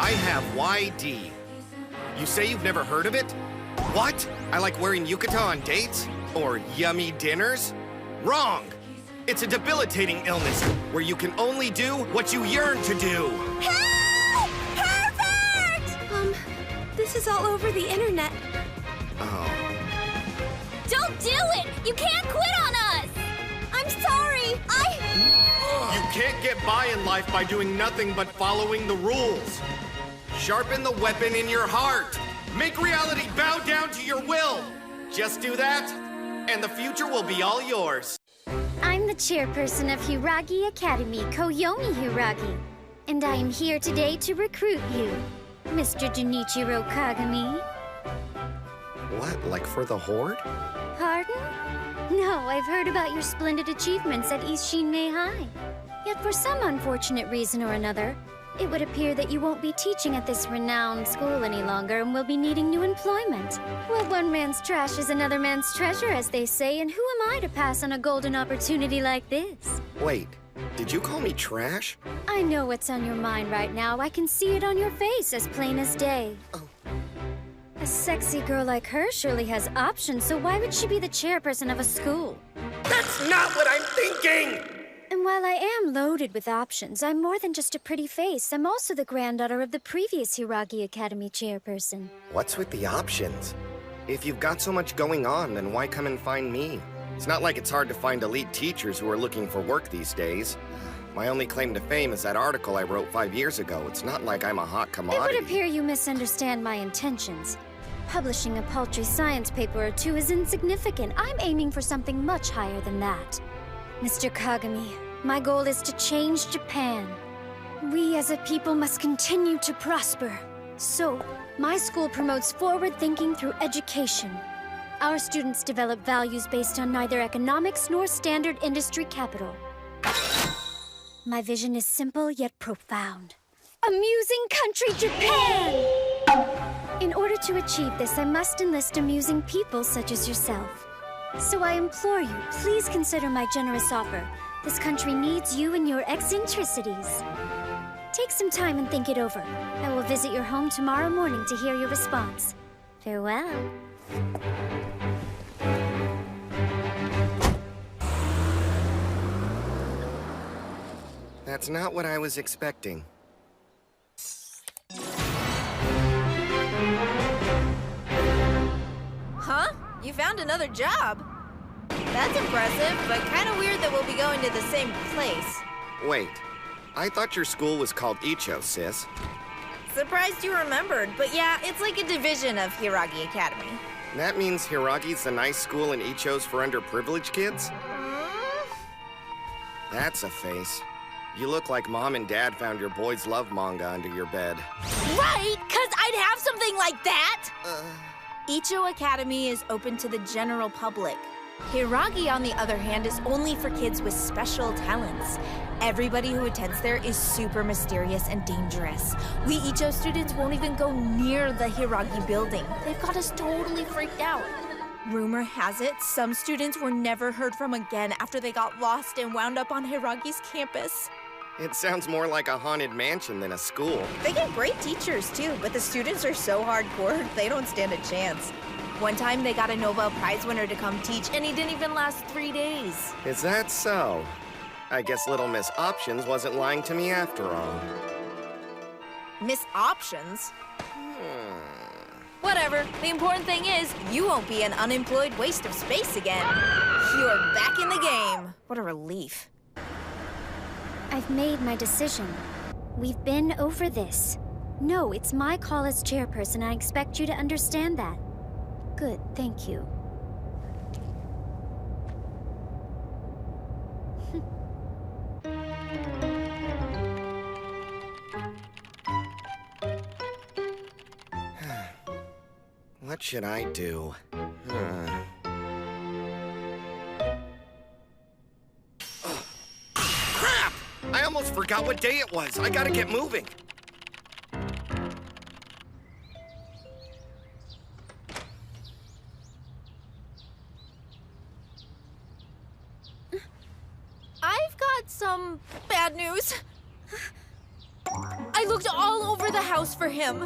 I have YD. You say you've never heard of it? What? I like wearing yukata on dates? Or yummy dinners? Wrong! It's a debilitating illness where you can only do what you yearn to do. Help! Perfect! This is all over the internet. Oh. Don't do it! You can't quit on us! I'm sorry! You can't get by in life by doing nothing but following the rules. Sharpen the weapon in your heart. Make reality bow down to your will. Just do that, and the future will be all yours. I'm the chairperson of Hiragi Academy, Koyomi Hiragi. And I am here today to recruit you, Mr. Junichiro Kagami. What, like for the Horde? Pardon? No, I've heard about your splendid achievements at East Shinmei High. Yet for some unfortunate reason or another, it would appear that you won't be teaching at this renowned school any longer and will be needing new employment. Well, one man's trash is another man's treasure, as they say, and who am I to pass on a golden opportunity like this? Wait, did you call me trash? I know what's on your mind right now. I can see it on your face as plain as day. Oh. A sexy girl like her surely has options, so why would she be the chairperson of a school? That's not what I'm thinking! And while I am loaded with options, I'm more than just a pretty face. I'm also the granddaughter of the previous Hiragi Academy chairperson. What's with the options? If you've got so much going on, then why come and find me? It's not like it's hard to find elite teachers who are looking for work these days. My only claim to fame is that article I wrote 5 years ago. It's not like I'm a hot commodity. It would appear you misunderstand my intentions. Publishing a paltry science paper or two is insignificant. I'm aiming for something much higher than that. Mr. Kagami, my goal is to change Japan. We as a people must continue to prosper. So, my school promotes forward thinking through education. Our students develop values based on neither economics nor standard industry capital. My vision is simple yet profound. Amusing country Japan! In order to achieve this, I must enlist amusing people such as yourself. So I implore you, please consider my generous offer. This country needs you and your eccentricities. Take some time and think it over. I will visit your home tomorrow morning to hear your response. Farewell. That's not what I was expecting. Huh? You found another job? That's impressive, but kind of weird that we'll be going to the same place. Wait, I thought your school was called Icho, sis. Surprised you remembered, but yeah, it's like a division of Hiragi Academy. That means Hiragi's the nice school and Icho's for underprivileged kids? That's a face. You look like Mom and Dad found your boys' love manga under your bed. Right, 'cause I'd have something like that! Icho Academy is open to the general public. Hiragi, on the other hand, is only for kids with special talents. Everybody who attends there is super mysterious and dangerous. We Icho students won't even go near the Hiragi building. They've got us totally freaked out. Rumor has it, some students were never heard from again after they got lost and wound up on Hiragi's campus. It sounds more like a haunted mansion than a school. They get great teachers too, but the students are so hardcore, they don't stand a chance. One time they got a Nobel Prize winner to come teach, and he didn't even last 3 days. Is that so? I guess Little Miss Options wasn't lying to me after all. Miss Options? Whatever. The important thing is, you won't be an unemployed waste of space again. You're back in the game. What a relief. I've made my decision. We've been over this. No, it's my call as chairperson. I expect you to understand that. Good, thank you. What should I do? Crap! I almost forgot what day it was. I gotta get moving. I've got some bad news. I looked all over secure the house for him.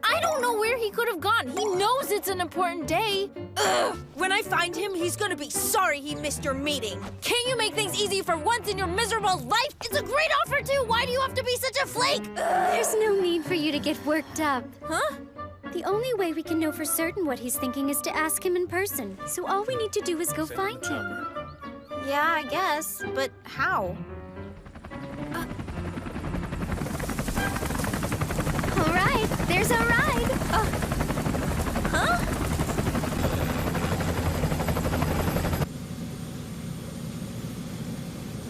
I don't know where he could have gone. He knows it's an important day. Ugh! When I find him, he's gonna be sorry he missed your meeting. Can't you make things easy for once in your miserable life? It's a great offer, too. Why do you have to be such a flake? Ugh. There's no need for you to get worked up. Huh? The only way we can know for certain what he's thinking is to ask him in person. So all we need to do is go find him. Yeah, I guess. But how? All right, there's our ride. Huh?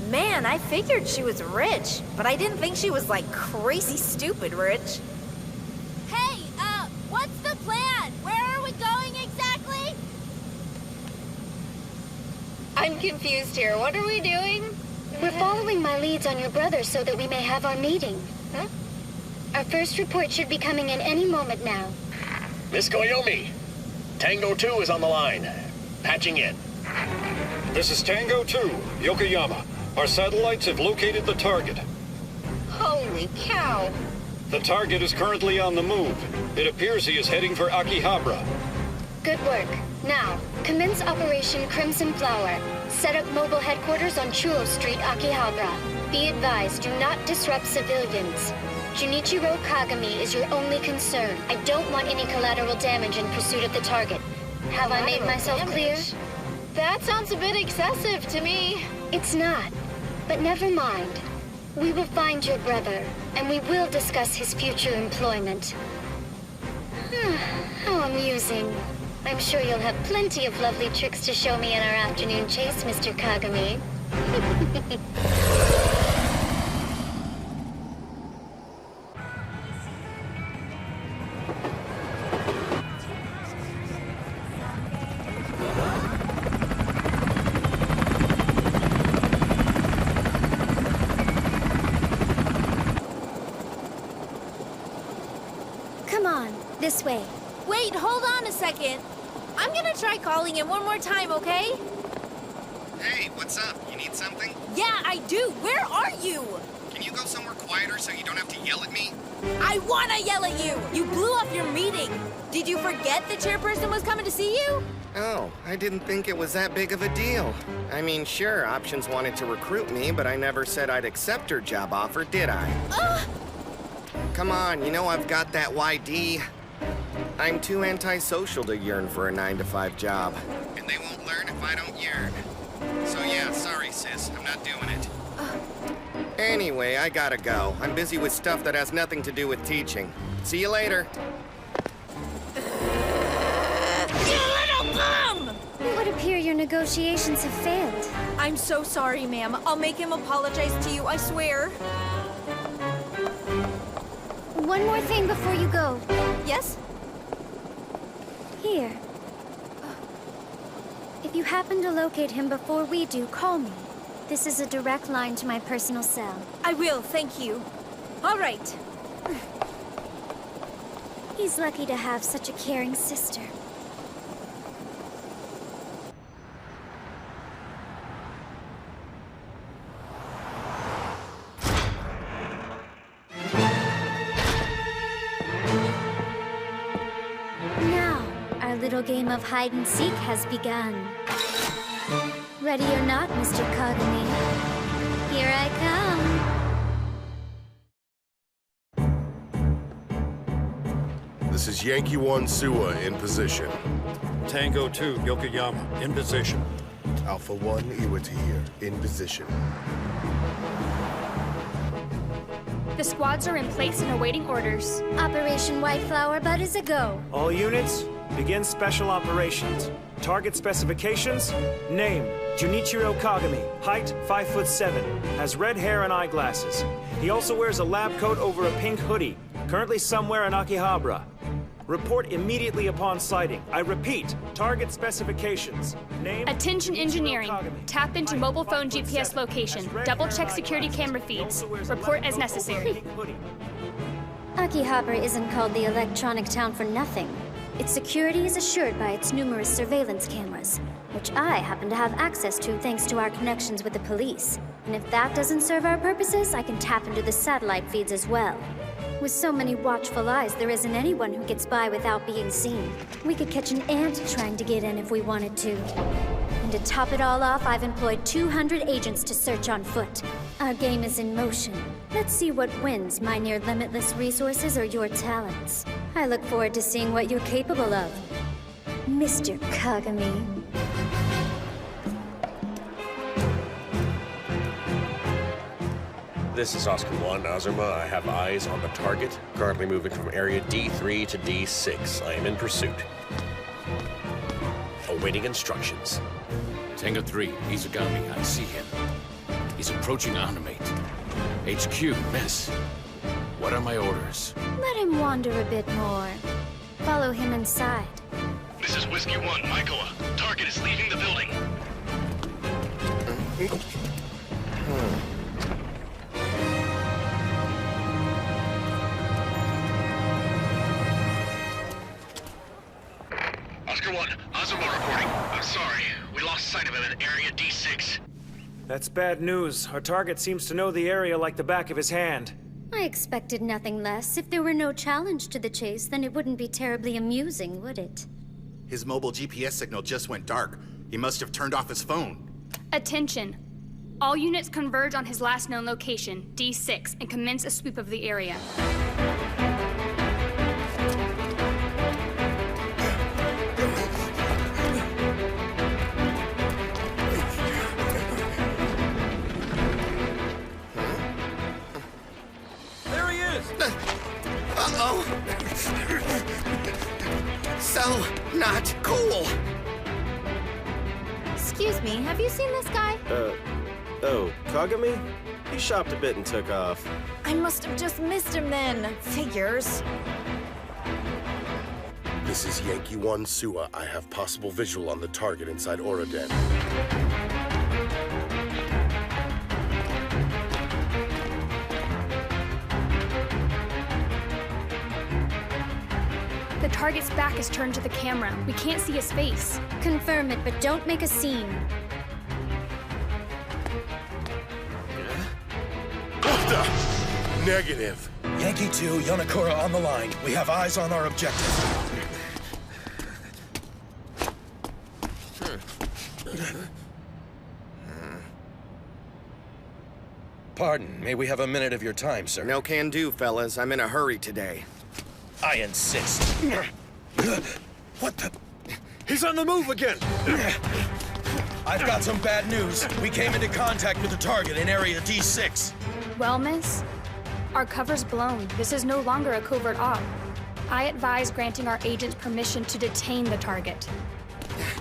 Man, I figured she was rich, but I didn't think she was like crazy stupid rich. Hey, what's the plan? Where are we going exactly? I'm confused here. What are we doing? We're following my leads on your brother so that we may have our meeting. Huh? Our first report should be coming in any moment now. Miss Koyomi, Tango 2 is on the line. Patching in. This is Tango 2, Yokoyama. Our satellites have located the target. Holy cow. The target is currently on the move. It appears he is heading for Akihabara. Good work. Now, commence Operation Crimson Flower. Set up mobile headquarters on Churro Street, Akihabara. Be advised, do not disrupt civilians. Junichiro Kagami is your only concern. I don't want any collateral damage in pursuit of the target. Have I made myself clear? That sounds a bit excessive to me. It's not. But never mind. We will find your brother, and we will discuss his future employment. How amusing. I'm sure you'll have plenty of lovely tricks to show me in our afternoon chase, Mr. Kagami. Come on, this way. Wait, hold on a second. I'm gonna try calling him one more time, okay? Hey, what's up? You need something? Yeah, I do. Where are you? Can you go somewhere quieter so you don't have to yell at me? I wanna yell at you! You blew up your meeting. Did you forget the chairperson was coming to see you? Oh, I didn't think it was that big of a deal. I mean, sure, Options wanted to recruit me, but I never said I'd accept her job offer, did I? Come on, you know I've got that YD. I'm too antisocial to yearn for a 9-to-5 job. And they won't learn if I don't yearn. So yeah, sorry sis, I'm not doing it. Anyway, I gotta go. I'm busy with stuff that has nothing to do with teaching. See you later. You little bum! It would appear your negotiations have failed. I'm so sorry, ma'am. I'll make him apologize to you, I swear. One more thing before you go. Yes? Here. If you happen to locate him before we do, call me. This is a direct line to my personal cell. I will, thank you. All right. He's lucky to have such a caring sister. Now, our little game of hide-and-seek has begun. Ready or not, Mr. Kagami, here I come. This is Yankee 1 Suwa in position. Tango 2, Yokoyama, in position. Alpha 1 Iwata here, in position. The squads are in place and awaiting orders. Operation White Flower Bud is a go. All units, begin special operations. Target specifications: name, Junichiro Kagami, height 5'7", has red hair and eyeglasses. He also wears a lab coat over a pink hoodie, currently somewhere in Akihabara. Report immediately upon sighting. I repeat, target specifications. Name, Attention Junichiro engineering. Kagami, Tap into height mobile phone 5'7", GPS location. has red Double hair check and security eyeglasses. camera He feeds. also wears a Report lab as coat over a necessary. pink hoodie. Akihabara isn't called the Electronic Town for nothing. Its security is assured by its numerous surveillance cameras, which I happen to have access to thanks to our connections with the police. And if that doesn't serve our purposes, I can tap into the satellite feeds as well. With so many watchful eyes, there isn't anyone who gets by without being seen. We could catch an ant trying to get in if we wanted to. And to top it all off, I've employed 200 agents to search on foot. Our game is in motion. Let's see what wins, my near limitless resources or your talents. I look forward to seeing what you're capable of, Mr. Kagami. This is Oscar 1, Azuma. I have eyes on the target. Currently moving from area D3 to D6. I am in pursuit. Awaiting instructions. Tango 3, Izugami, I see him. He's approaching Animate. HQ, miss. What are my orders? Let him wander a bit more. Follow him inside. This is Whiskey 1, Maikoa. Target is leaving the building. Oscar 1, Azuma reporting. I'm sorry. We lost sight of him in area D6. That's bad news. Our target seems to know the area like the back of his hand. I expected nothing less. If there were no challenge to the chase, then it wouldn't be terribly amusing, would it? His mobile GPS signal just went dark. He must have turned off his phone. Attention. All units converge on his last known location, D6, and commence a sweep of the area. Uh-oh. So, not cool. Excuse me, have you seen this guy? Oh, Kagami? He shopped a bit and took off. I must have just missed him then. Figures. This is Yankee 1 Suwa. I have possible visual on the target inside Oroden. The target's back is turned to the camera. We can't see his face. Confirm it, but don't make a scene. What the? Negative. Yankee 2, Yonakura on the line. We have eyes on our objective. Pardon, may we have a minute of your time, sir? No can do, fellas. I'm in a hurry today. I insist. What the? He's on the move again! I've got some bad news. We came into contact with the target in area D6. Well, miss, our cover's blown. This is no longer a covert op. I advise granting our agents permission to detain the target.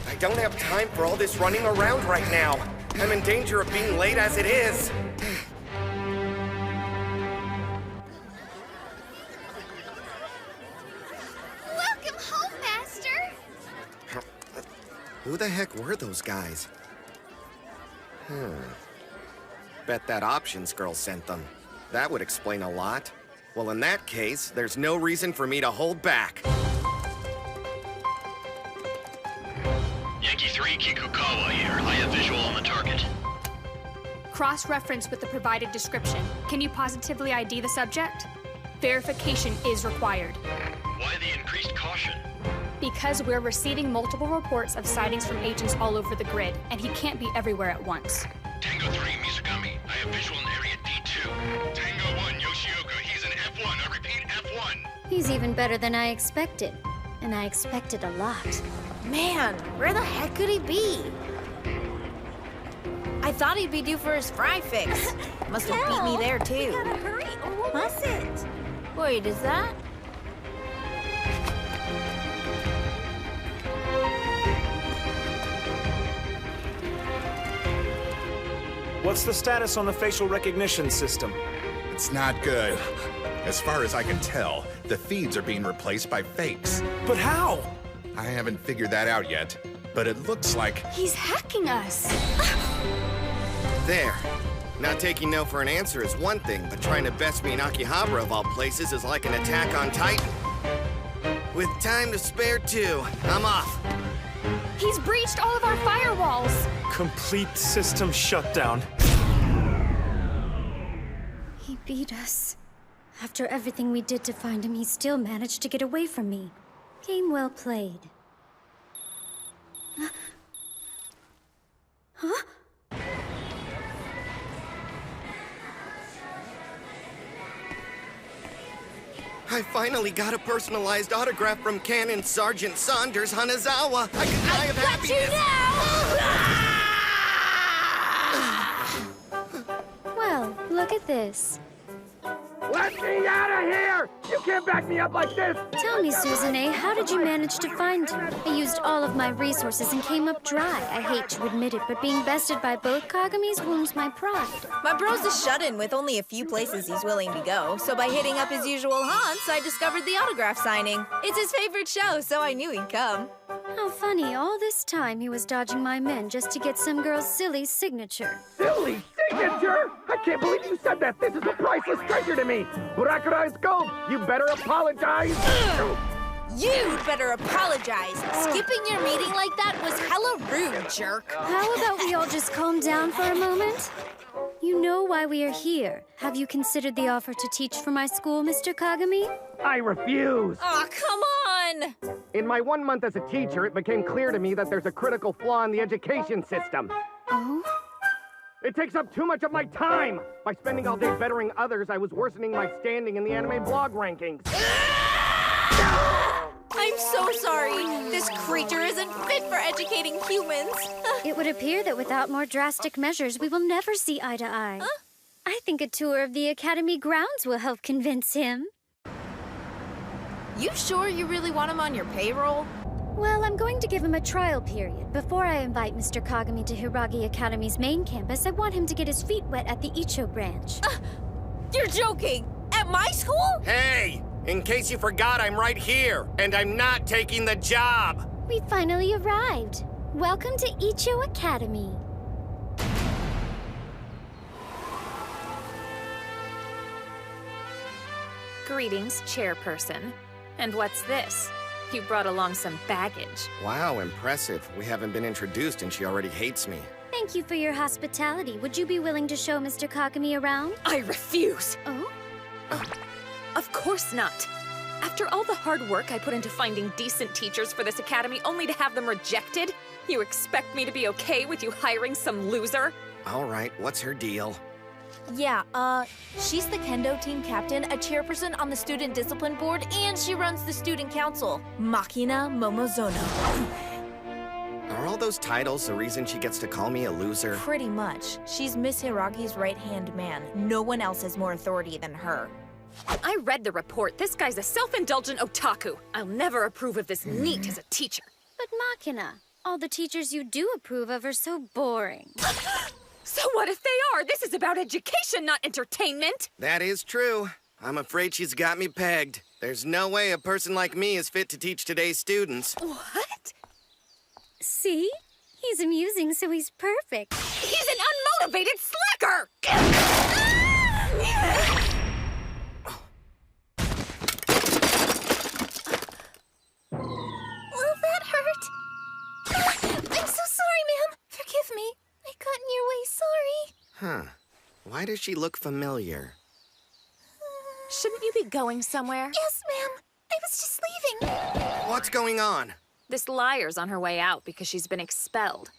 I don't have time for all this running around right now. I'm in danger of being late as it is. Welcome home, Master! Who the heck were those guys? Bet that options girl sent them. That would explain a lot. Well, in that case, there's no reason for me to hold back. Yankee 3, Kikukawa here. I have visual on the target. Cross-reference with the provided description. Can you positively ID the subject? Verification is required. Why the increased caution? Because we're receiving multiple reports of sightings from agents all over the grid, and he can't be everywhere at once. Tango 3, Mizugami. I have visual in area D2. Tango 1, Yoshioka. He's in F1. I repeat, F1. He's even better than I expected. And I expected a lot. Man, where the heck could he be? I thought he'd be due for his fry fix. Must have beat me there, too. We gotta hurry, or we'll miss it. Wait, is that? What's the status on the facial recognition system? It's not good. As far as I can tell, the feeds are being replaced by fakes. But how? I haven't figured that out yet, but it looks like... He's hacking us! There. Not taking no for an answer is one thing, but trying to best me in Akihabara of all places is like an attack on Titan. With time to spare too, I'm off. He's breached all of our firewalls! Complete system shutdown. He beat us. After everything we did to find him, he still managed to get away from me. Game well played. Huh? I finally got a personalized autograph from Canon Sergeant Saunders Hanazawa. I could die of happiness. Well, look at this. Let me out of here! You can't back me up like this! Tell me, Susanne, how did you manage to find him? I used all of my resources and came up dry. I hate to admit it, but being bested by both Kagamis wounds my pride. My bro's a shut-in with only a few places he's willing to go, so by hitting up his usual haunts, I discovered the autograph signing. It's his favorite show, so I knew he'd come. How funny, all this time he was dodging my men just to get some girl's silly signature. Silly signature? I can't believe you said that! This is a priceless treasure to me! Burakurai Gold, you better apologize! You'd better apologize. Skipping your meeting like that was hella rude, jerk. How about we all just calm down for a moment? You know why we are here. Have you considered the offer to teach for my school, Mr. Kagami? I refuse! Aw, come on! In my 1 month as a teacher, it became clear to me that there's a critical flaw in the education system. Oh? It takes up too much of my time! By spending all day bettering others, I was worsening my standing in the anime blog rankings. I'm so sorry. This creature isn't fit for educating humans. It would appear that without more drastic measures, we will never see eye to eye. Huh? I think a tour of the Academy grounds will help convince him. You sure you really want him on your payroll? Well, I'm going to give him a trial period. Before I invite Mr. Kagami to Hiragi Academy's main campus, I want him to get his feet wet at the Icho branch. You're joking! At my school? Hey! In case you forgot, I'm right here, and I'm not taking the job! We finally arrived. Welcome to Icho Academy. Greetings, chairperson. And what's this? You brought along some baggage. Wow, impressive. We haven't been introduced and she already hates me. Thank you for your hospitality. Would you be willing to show Mr. Kagami around? I refuse! Oh? Of course not. After all the hard work I put into finding decent teachers for this academy only to have them rejected, you expect me to be okay with you hiring some loser? All right, what's her deal? Yeah, she's the kendo team captain, a chairperson on the student discipline board, and she runs the student council. Makina Momozono. Are all those titles the reason she gets to call me a loser? Pretty much. She's Miss Hiragi's right-hand man. No one else has more authority than her. I read the report. This guy's a self-indulgent otaku. I'll never approve of this NEET as a teacher. But Makina, all the teachers you do approve of are so boring. So what if they are? This is about education, not entertainment. That is true. I'm afraid she's got me pegged. There's no way a person like me is fit to teach today's students. What? See? He's amusing, so he's perfect. He's an unmotivated slacker! Well, that hurt. I'm so sorry, ma'am. Forgive me. I got in your way, sorry. Huh. Why does she look familiar? Shouldn't you be going somewhere? Yes, ma'am. I was just leaving. What's going on? This liar's on her way out because she's been expelled.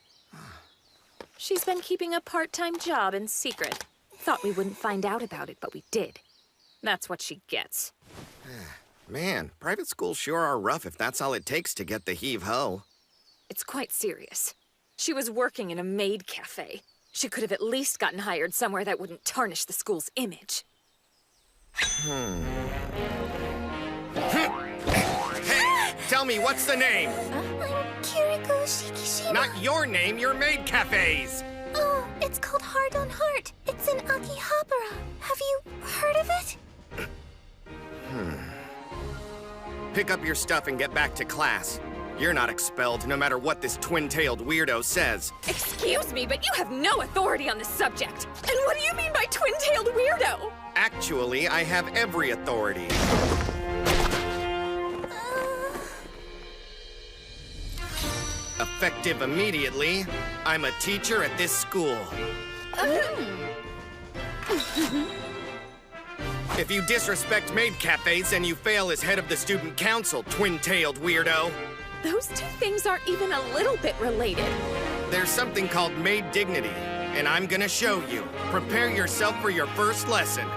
She's been keeping a part-time job in secret. Thought we wouldn't find out about it, but we did. That's what she gets. Man, private schools sure are rough if that's all it takes to get the heave-ho. It's quite serious. She was working in a maid cafe. She could have at least gotten hired somewhere that wouldn't tarnish the school's image. Hey, tell me, what's the name? I'm Kiriko Shikishima. Not your name, your maid cafe's. Oh, it's called Heart on Heart. It's in Akihabara. Have you heard of it? Pick up your stuff and get back to class. You're not expelled, no matter what this twin-tailed weirdo says. Excuse me, but you have no authority on the subject. And what do you mean by twin-tailed weirdo? Actually, I have every authority. Effective immediately, I'm a teacher at this school. If you disrespect maid cafes, then you fail as head of the student council, twin-tailed weirdo. Those two things aren't even a little bit related. There's something called maid dignity, and I'm gonna show you. Prepare yourself for your first lesson.